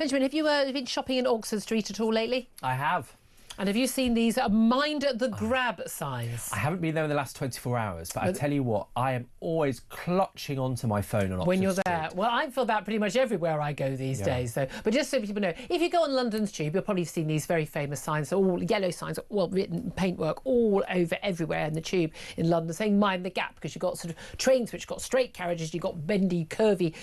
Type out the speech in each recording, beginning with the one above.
Benjamin, have you been shopping in Oxford Street at all lately? I have. And have you seen these mind the grab signs? I haven't been there in the last 24 hours, but I tell you what, I am always clutching onto my phone on Oxford when you're Street. there. Well, I feel that pretty much everywhere I go these days. So, but just so people know, if you go on London's Tube, you'll probably have seen these very famous signs, all yellow signs, well written paintwork all over everywhere in the Tube in London, saying mind the gap, because you've got sort of trains which got straight carriages, you've got bendy, curvy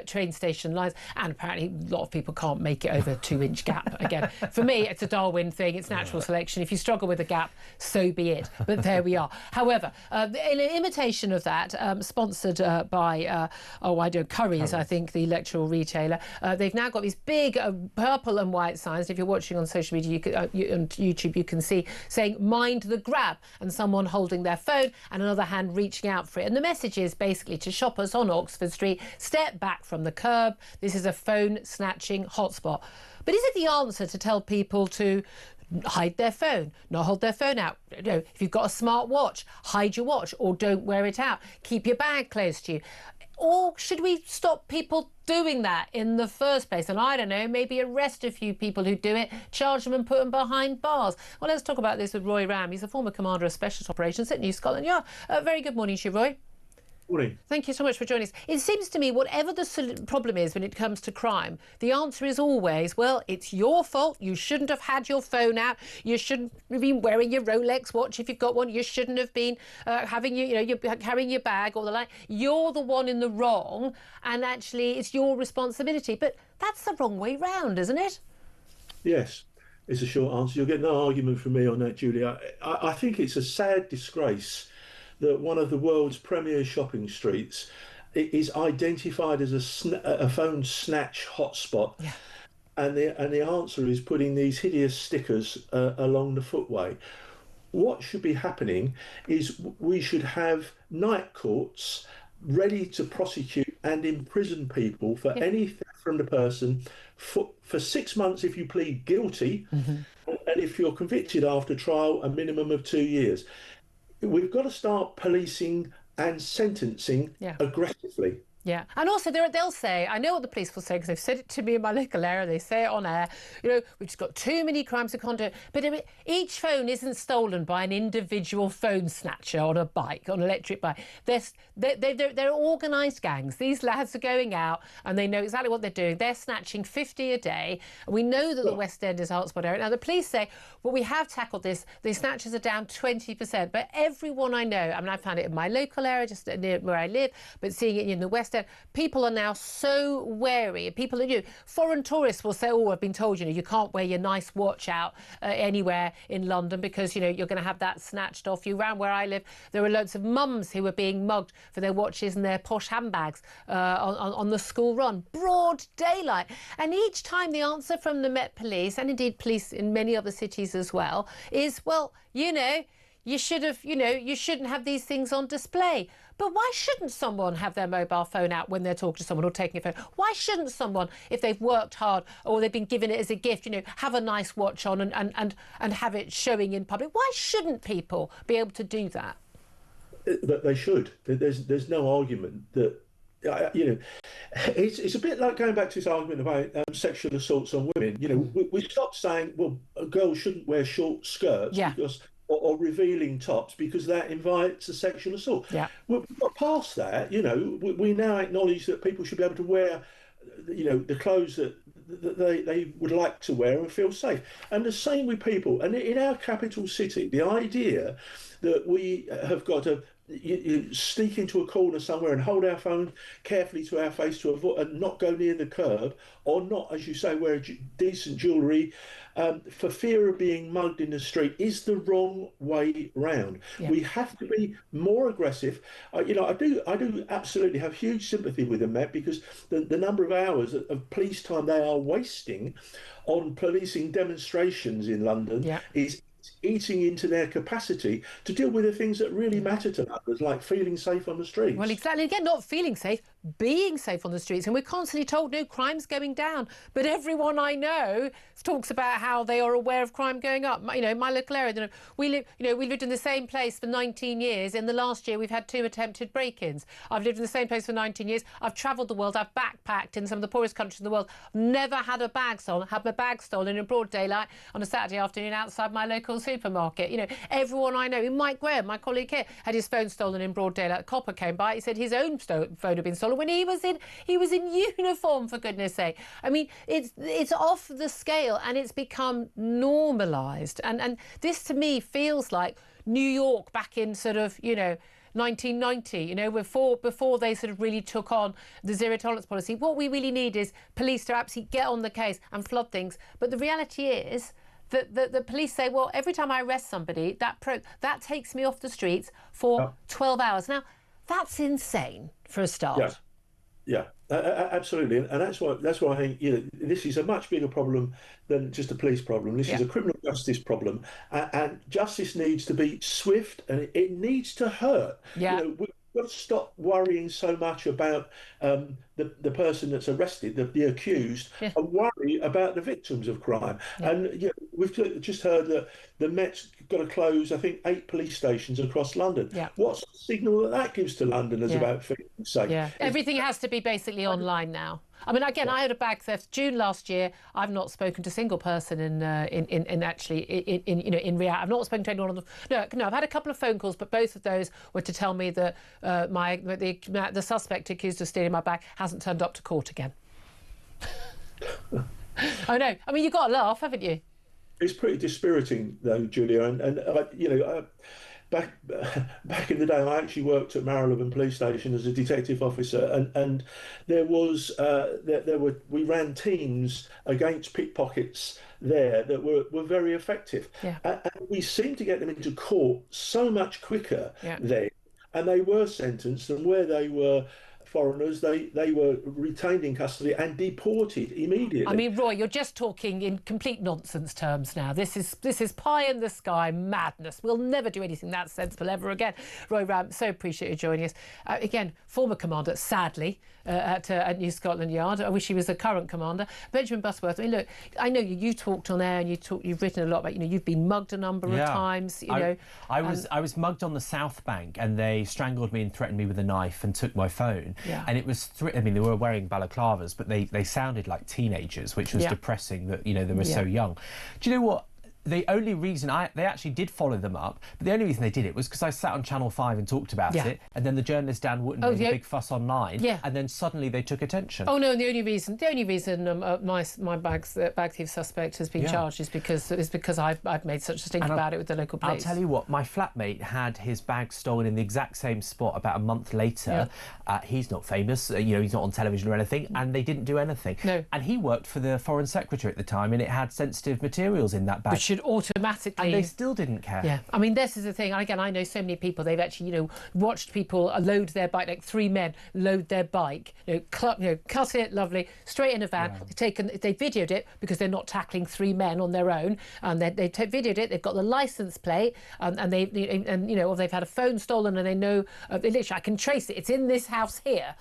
train station lines, and apparently a lot of people can't make it over a 2-inch gap. Again, for me, it's a Darwin thing, it's natural selection. If you struggle with a gap, so be it. But there we are. However, in imitation of that, sponsored by Currys, I think, the electoral retailer, they've now got these big purple and white signs. If you're watching on social media, on YouTube, you can see saying "Mind the grab," and someone holding their phone and another hand reaching out for it. And the message is basically to shoppers on Oxford Street: step back from the curb. This is a phone snatching hotspot. But is it the answer to tell people to hide their phone, not hold their phone out? You know, if you've got a smart watch, hide your watch or don't wear it out. Keep your bag close to you. Or should we stop people doing that in the first place? And I don't know, maybe arrest a few people who do it, charge them and put them behind bars. Well, let's talk about this with Roy Ram. He's a former commander of Specialist Operations at New Scotland Yard. Very good morning to you, Roy. Morning. Thank you so much for joining us. It seems to me whatever the problem is when it comes to crime, the answer is always, well, it's your fault. You shouldn't have had your phone out. You shouldn't have been wearing your Rolex watch if you've got one. You shouldn't have been you're carrying your bag or the like. You're the one in the wrong, and actually it's your responsibility. But that's the wrong way round, isn't it? Yes, it's a short answer. You'll get no argument from me on that, Julia. I think it's a sad disgrace that one of the world's premier shopping streets is identified as a phone snatch hotspot. Yeah. And the answer is putting these hideous stickers along the footway. What should be happening is we should have night courts ready to prosecute and imprison people for any theft from the person for 6 months if you plead guilty, and if you're convicted after trial, a minimum of 2 years. We've got to start policing and sentencing aggressively. Yeah, and also they'll say, I know what the police will say because they've said it to me in my local area, they say it on air, you know, we've just got too many crimes we can't do it. But each phone isn't stolen by an individual phone snatcher on a bike, on an electric bike. They're organised gangs. These lads are going out and they know exactly what they're doing. They're snatching 50 a day. And we know that the West End is a hotspot area. Now, the police say, well, we have tackled this. The snatches are down 20%. But everyone I know, I mean, I found it in my local area, just near where I live, but seeing it in the West End, people are now so wary. People are foreign tourists will say, oh, I've been told, you can't wear your nice watch out anywhere in London because, you're going to have that snatched off you. Around where I live, there are loads of mums who are being mugged for their watches and their posh handbags on the school run. Broad daylight. And each time the answer from the Met Police, and indeed police in many other cities as well, is, well, you shouldn't have these things on display. But why shouldn't someone have their mobile phone out when they're talking to someone or taking a phone? Why shouldn't someone, if they've worked hard or they've been given it as a gift, have a nice watch on and have it showing in public? Why shouldn't people be able to do that? But they should. There's no argument that. It's a bit like going back to this argument about sexual assaults on women. We stopped saying, well, girls shouldn't wear short skirts because. Or revealing tops because that invites a sexual assault. Yeah. We've got past that. We now acknowledge that people should be able to wear, the clothes that they would like to wear and feel safe. And the same with people. And in our capital city, the idea that we have got to sneak into a corner somewhere and hold our phone carefully to our face to avoid and not go near the curb, or not, as you say, wear decent jewellery for fear of being mugged in the street, is the wrong way round. Yeah. We have to be more aggressive. I do absolutely have huge sympathy with them, Matt, because the number of hours of police time they are wasting on policing demonstrations in London is eating into their capacity to deal with the things that really matter to others, like feeling safe on the streets. Well, exactly. Again, not feeling safe, being safe on the streets. And we're constantly told, no, crime's going down. But everyone I know talks about how they are aware of crime going up. You know, my local area, we lived in the same place for 19 years. In the last year, we've had 2 attempted break-ins. I've lived in the same place for 19 years. I've travelled the world. I've backpacked in some of the poorest countries in the world. Never had a bag stolen. Had my bag stolen in broad daylight on a Saturday afternoon outside my local supermarket. You know, everyone I know, Mike Graham, my colleague here, had his phone stolen in broad daylight. A copper came by. He said his own phone had been stolen when he was in uniform, for goodness sake. I mean, it's off the scale, and it's become normalised. And this to me feels like New York back in sort of, 1990, before they sort of really took on the zero tolerance policy. What we really need is police to absolutely get on the case and flood things. But the reality is that the police say, well, every time I arrest somebody, that takes me off the streets for 12 hours. Now, that's insane for a start. Yeah, absolutely, and that's why I think this is a much bigger problem than just a police problem. This is a criminal justice problem, and justice needs to be swift, and it needs to hurt. Yeah. We've got to stop worrying so much about the person that's arrested, the accused, and worry about the victims of crime. Yeah. And we've just heard that the Met's got to close, I think, 8 police stations across London. Yeah. What's the signal that gives to Londoners about feeling safe? Yeah. Everything has to be basically online now. I mean, again, I had a bag theft June last year. I've not spoken to a single person in reality. I've not spoken to anyone on the. No, I've had a couple of phone calls, but both of those were to tell me that the suspect accused of stealing my bag hasn't turned up to court again. I know. I mean, you've got to laugh, haven't you? It's pretty dispiriting, though, Julia, and back in the day, I actually worked at Marylebone Police Station as a detective officer, and we ran teams against pickpockets there that were very effective. Yeah. And we seemed to get them into court so much quicker then, and they were sentenced, and where they were foreigners, they were retained in custody and deported immediately. I mean, Roy, you're just talking in complete nonsense terms now. This is pie in the sky madness. We'll never do anything that sensible ever again. Roy Ram, so appreciate you joining us. Again, former commander, sadly, at New Scotland Yard. I wish he was the current commander. Benjamin Busworth, I mean, look, I know you talked on air and you've written a lot about, you've been mugged a number of times. I was mugged on the South Bank, and they strangled me and threatened me with a knife and took my phone. Yeah. And it was, they were wearing balaclavas, but they sounded like teenagers, which was depressing that, they were so young. Do you know what? The only reason they actually did follow them up, but the only reason they did it was because I sat on Channel 5 and talked about it, and then the journalist Dan Wootton made a big fuss online, and then suddenly they took attention. Oh no, the only reason my bag thief suspect has been charged is because I've made such a stink about it with the local police. I'll tell you what, my flatmate had his bag stolen in the exact same spot about a month later. He's not famous, he's not on television or anything, and they didn't do anything. No. And he worked for the Foreign Secretary at the time, and it had sensitive materials in that bag. Automatically, and they still didn't care. Yeah, I mean, this is the thing. Again, I know so many people. They've actually, watched people load their bike, like 3 men load their bike, cut it, lovely, straight in a van. Yeah. They videoed it because they're not tackling 3 men on their own, and they videoed it. They've got the license plate, or they've had a phone stolen, and they know literally, I can trace it. It's in this house here.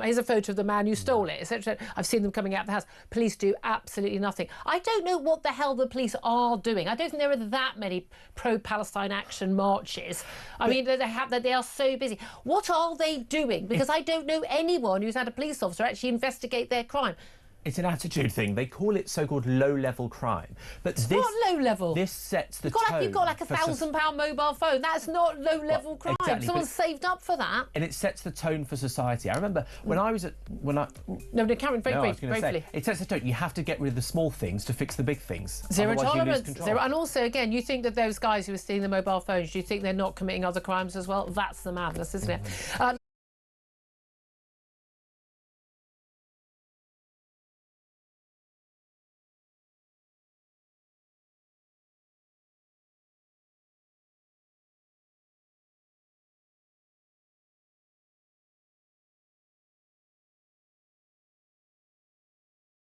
Here's a photo of the man who stole it. Etc. I've seen them coming out of the house. Police do absolutely nothing. I don't know what the hell the police are doing. I don't think there are that many pro-Palestine action marches. I mean, they are so busy. What are they doing? Because I don't know anyone who's had a police officer actually investigate their crime. It's an attitude thing. They call it so-called low-level crime. But it's not low-level. This sets the tone. You've got like £1,000 mobile phone. That's not low-level crime. Exactly, someone's saved up for that. And it sets the tone for society. I remember when I was at... Karen, very briefly. It sets the tone. You have to get rid of the small things to fix the big things. Zero tolerance. And also, again, you think that those guys who are stealing the mobile phones, do you think they're not committing other crimes as well? That's the madness, isn't it?